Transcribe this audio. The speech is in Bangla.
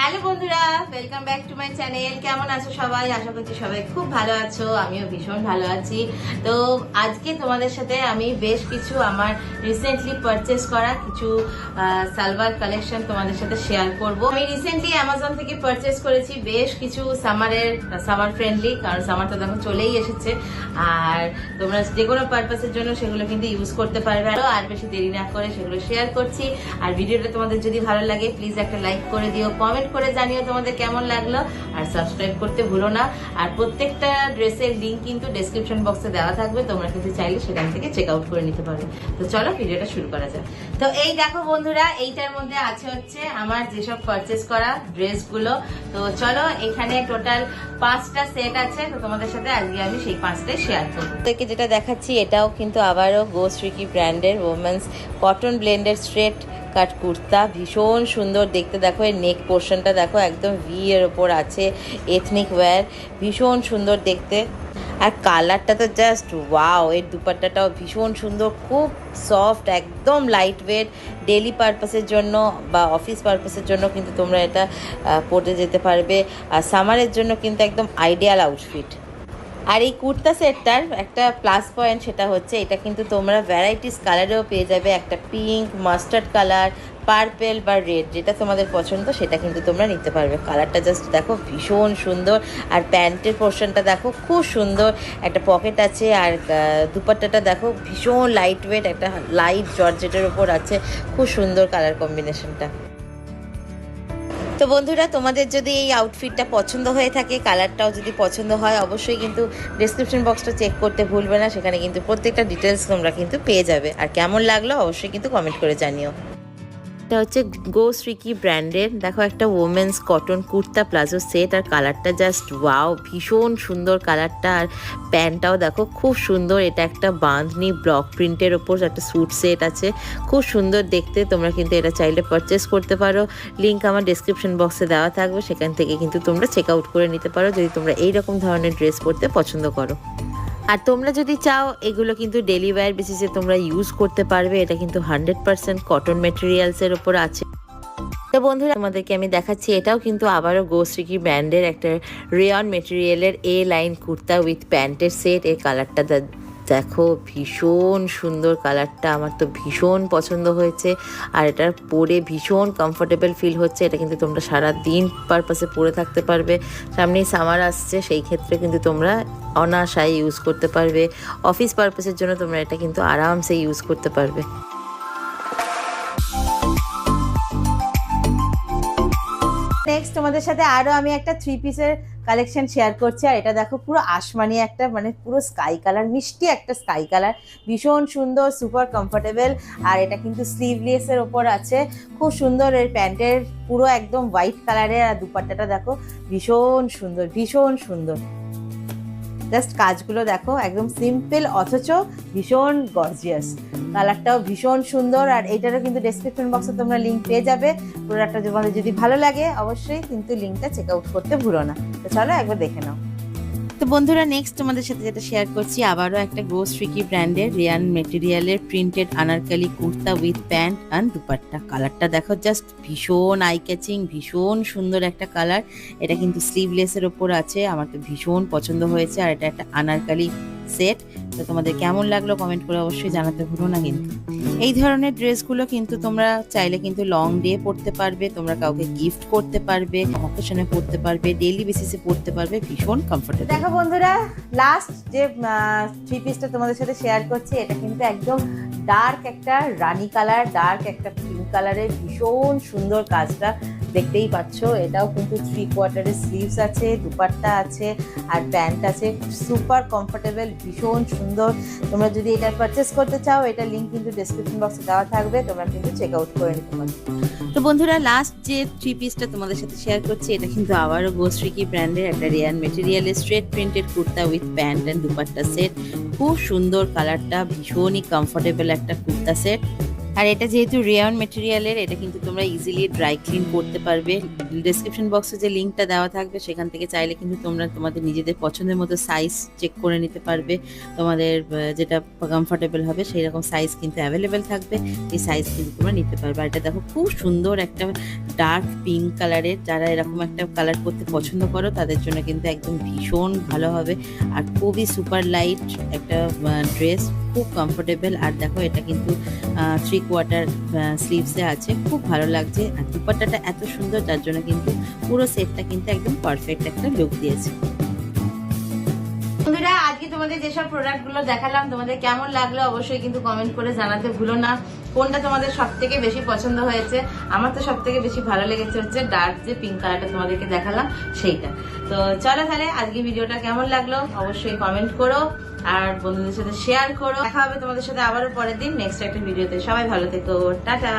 হ্যালো বন্ধুরা, welcome back to my channel. কেমন আছো সবাই? আশা করছি সবাই খুব ভালো আছো, আমিও ভীষণ ভালো আছি। তো আজকে তোমাদের সাথে আমি বেশ কিছু আমার রিসেন্টলি পারচেস করা কিছু সালওয়ার কালেকশন তোমাদের সাথে শেয়ার করব। আমি রিসেন্টলি অ্যামাজন থেকে পারচেস করেছি বেশ কিছু সামার ফ্রেন্ডলি, কারণ সামারটা দেখো চলেই এসেছে। আর তোমরা যে কোনো পারপাসের জন্য সেগুলো কিন্তু ইউজ করতে পারবে। আর বেশি দেরি না করে সেগুলো শেয়ার করছি। আর ভিডিওটা তোমাদের যদি ভালো লাগে প্লিজ একটা লাইক করে দিও, কমেন্ট করে জানিও তোমাদের কেমন লাগলো, আর সাবস্ক্রাইব করতে ভুলো না। আর প্রত্যেকটা ড্রেসের লিংক কিন্তু ডেসক্রিপশন বক্সে দেওয়া থাকবে, তোমরা কিন্তু চাইলে সেখান থেকে চেক আউট করে নিতে পারো। তো চলো ভিডিওটা শুরু করা যাক। তো এই দেখো বন্ধুরা, এইটার মধ্যে আছে হচ্ছে আমার যেসব পারচেস করা ড্রেসগুলো। তো চলো, এখানে টোটাল 5টা সেট আছে। তো তোমাদের সাথে আজকে আমি সেই 5টাই শেয়ার করবো। থেকে যেটা দেখাচ্ছি এটাও কিন্তু আবারও গোশ্রীকি ব্র্যান্ডের ওমেন্স কটন ব্লেন্ডেড স্ট্রেট কাট কুর্তা, ভীষণ সুন্দর দেখতে। দেখো এর নেক পোর্শনটা দেখো, একদম ভি এর ওপর আছে, এথনিক ওয়্যার, ভীষণ সুন্দর দেখতে। আর কালারটা তো জাস্ট ওয়াও। এর দুপাট্টাটাও ভীষণ সুন্দর, খুব সফট, একদম লাইট ওয়েট। ডেলি পারপাসের জন্য বা অফিস পারপাসের জন্য কিন্তু তোমরা এটা পরে যেতে পারবে। আর সামারের জন্য কিন্তু একদম আইডিয়াল আউটফিট। আর এই কুর্তা সেটটার একটা প্লাস পয়েন্ট সেটা হচ্ছে এটা কিন্তু তোমরা ভ্যারাইটিস কালারেও পেয়ে যাবে। একটা পিঙ্ক, মাস্টার্ড কালার, পার্পেল বা রেড, যেটা তোমাদের পছন্দ সেটা কিন্তু তোমরা নিতে পারবে। কালারটা জাস্ট দেখো ভীষণ সুন্দর। আর প্যান্টের পোর্শনটা দেখো খুব সুন্দর, একটা পকেট আছে। আর দুপাট্টাটা দেখো ভীষণ লাইট ওয়েট, একটা লাইট জর্জেটের ওপর আছে, খুব সুন্দর কালার কম্বিনেশনটা। তো বন্ধুরা, তোমাদের যদি এই আউটফিটটা পছন্দ হয়ে থাকে, কালারটাও যদি পছন্দ হয়, অবশ্যই কিন্তু ডেসক্রিপশন বক্সটা চেক করতে ভুলবে না। সেখানে কিন্তু প্রত্যেকটা ডিটেলস তোমরা কিন্তু পেয়ে যাবে। আর কেমন লাগলো অবশ্যই কিন্তু কমেন্ট করে জানিও। এটা হচ্ছে গোশ্রীকি ব্র্যান্ডের দেখো একটা women's cotton kurta palazzo set. আর কালারটা জাস্ট ওয়াও, ভীষণ সুন্দর কালারটা। আর প্যান্টটাও দেখো খুব সুন্দর। এটা একটা বাঁধনি ব্লক প্রিন্টের ওপর একটা স্যুট সেট আছে, খুব সুন্দর দেখতে। তোমরা কিন্তু এটা চাইলে পারচেস করতে পারো। লিঙ্ক আমার ডেসক্রিপশন বক্সে দেওয়া থাকবে, সেখান থেকে কিন্তু তোমরা চেক আউট করে নিতে পারো যদি তোমরা এইরকম ধরনের ড্রেস পরতে পছন্দ করো। আর তোমরা যদি চাও এগুলো কিন্তু ডেলি ওয়্যার বেসিসে তোমরা ইউজ করতে পারবে। এটা কিন্তু 100% কটন মেটেরিয়ালসের ওপর আছে। তো বন্ধুরা, তোমাদেরকে আমি দেখাচ্ছি এটাও কিন্তু আবারও গোশ্রীকি ব্র্যান্ডের একটা রেয়ন মেটেরিয়ালের এ লাইন কুর্তা উইথ প্যান্টের সেট। এর কালারটা দেখো ভীষণ সুন্দর কালারটা, আমার তো ভীষণ পছন্দ হয়েছে। আর এটা পরে ভীষণ কমফোর্টেবল ফিল হচ্ছে। এটা কিন্তু তোমরা সারা দিন পারপাসে পরে থাকতে পারবে। সামনেই সামার আসছে, সেই ক্ষেত্রে কিন্তু তোমরা অনায়াসে ইউজ করতে পারবে। অফিস পারপাসের জন্য তোমরা এটা কিন্তু আরামসে ইউজ করতে পারবে। নেক্সট তোমাদের সাথে আরো আমি একটা 3 পিসের কালেকশন শেয়ার করছি। আর এটা দেখো পুরো আসমানি একটা, মানে পুরো স্কাই কালার, মিষ্টি একটা স্কাই কালার, ভীষণ সুন্দর, সুপার কমফোর্টেবল। আর এটা কিন্তু স্লিভলেসের ওপর আছে, খুব সুন্দর। এর প্যান্টের পুরো একদম হোয়াইট কালারের। আর দুপাট্টাটা দেখো ভীষণ সুন্দর, ভীষণ সুন্দর। জাস্ট কাজগুলো দেখো, একদম সিম্পল অথচ ভীষণ গর্জিয়াস। কালারটাও ভীষণ সুন্দর। আর এইটারও কিন্তু ডেসক্রিপশন বক্সে তোমরা লিঙ্ক পেয়ে যাবে। প্রোডাক্টটা তোমাদের যদি ভালো লাগে অবশ্যই কিন্তু লিঙ্কটা চেক আউট করতে ভুলো না। তো চলো একবার দেখে নাও। তো বন্ধুরা, নেক্সট তোমাদের সাথে যেটা শেয়ার করছি আবারও একটা গোশ্রীকি ব্র্যান্ডের রেয়ান মেটেরিয়ালের printed anarkali kurta with pant and dupatta. কালারটা দেখো জাস্ট ভীষণ আই ক্যাচিং, ভীষণ সুন্দর একটা কালার। এটা কিন্তু স্লিভলেসের ওপর আছে, আমার তো ভীষণ পছন্দ হয়েছে। আর এটা একটা আনারকালি সেট। তো তোমাদের কেমন লাগলো কমেন্ট করে অবশ্যই জানাতে ভুলো না। কিন্তু এই ধরনের ড্রেসগুলো কিন্তু তোমরা চাইলে কিন্তু লং ডে পরতে পারবে, তোমরা কাউকে গিফট করতে পারবে, অকেশনে পরতে পারবে, ডেইলি বেসিসে পরতে পারবে, ভীষণ কমফোর্টেবল। দেখো বন্ধুরা, লাস্ট যে 3 পিসটা তোমাদের সাথে শেয়ার করছি, এটা কিন্তু একদম ডার্ক একটা রানি কালার, ডার্ক একটা পিঙ্ক কালারের, ভীষণ সুন্দর কাজটা দেখতেই পাচ্ছ। এটাও কিন্তু 3/4 স্লিভস আছে, দুপাট্টা আছে, আর প্যান্ট আছে, সুপার কমফোর্টেবল, ভীষণ সুন্দর। তোমরা যদি এটা পারচেস করতে চাও, এটা লিঙ্ক কিন্তু ডেসক্রিপশন বক্সে দেওয়া থাকবে, তোমরা কিন্তু চেক আউট করে নিতে পারো। তো বন্ধুরা, লাস্ট যে 3 পিসটা তোমাদের সাথে শেয়ার করছি, এটা কিন্তু আবারও গোশ্রীকি ব্র্যান্ডের একটা রেয়ান মেটেরিয়ালের straight printed kurta with pant and dupatta set. খুব সুন্দর কালারটা, ভীষণই কমফোর্টেবল একটা কুর্তা সেট। আর এটা যেহেতু রেয়ন মেটেরিয়ালের, এটা কিন্তু তোমরা ইজিলি ড্রাই ক্লিন করতে পারবে। ডেসক্রিপশন বক্সে যে লিঙ্কটা দেওয়া থাকবে সেখান থেকে চাইলে কিন্তু তোমরা তোমাদের নিজেদের পছন্দের মতো সাইজ চেক করে নিতে পারবে। তোমাদের যেটা কমফোর্টেবল হবে সেই রকম সাইজ কিন্তু অ্যাভেলেবেল থাকবে, এই সাইজ কিন্তু তোমরা নিতে পারবে। আর এটা দেখো খুব সুন্দর একটা ডার্ক পিঙ্ক কালারের, যারা এরকম একটা কালার করতে পছন্দ করো তাদের জন্য কিন্তু একদম ভীষণ ভালো হবে। আর খুবই সুপার লাইট একটা ড্রেস, খুব কমফোর্টেবল। আর দেখো এটা কিন্তু 3/4 স্লিভসে আছে, খুব ভালো লাগছে। আর দুপাট্টাটা এত সুন্দর, যার জন্য কিন্তু পুরো সেটটা কিন্তু একদম পারফেক্ট একটা লুক দিয়েছে। বন্ধুরা, আজকে তোমাদের যেসব প্রোডাক্টগুলো দেখালাম তোমাদের কেমন লাগলো অবশ্যই কিন্তু কমেন্ট করে জানাতে ভুলো না। কোনটা তোমাদের সব থেকে বেশি পছন্দ হয়েছে? আমার তো সব থেকে বেশি ভালো লেগেছে হচ্ছে ডার্ক যে পিঙ্ক কালারটা তোমাদেরকে দেখালাম সেইটা। তো চলো তাহলে আজকে ভিডিওটা কেমন লাগলো অবশ্যই কমেন্ট করো আর বন্ধুদের সাথে শেয়ার করো। দেখা হবে তোমাদের সাথে আবারও পরের দিন নেক্সট একটা ভিডিওতে। সবাই ভালো থেকো, টাটা।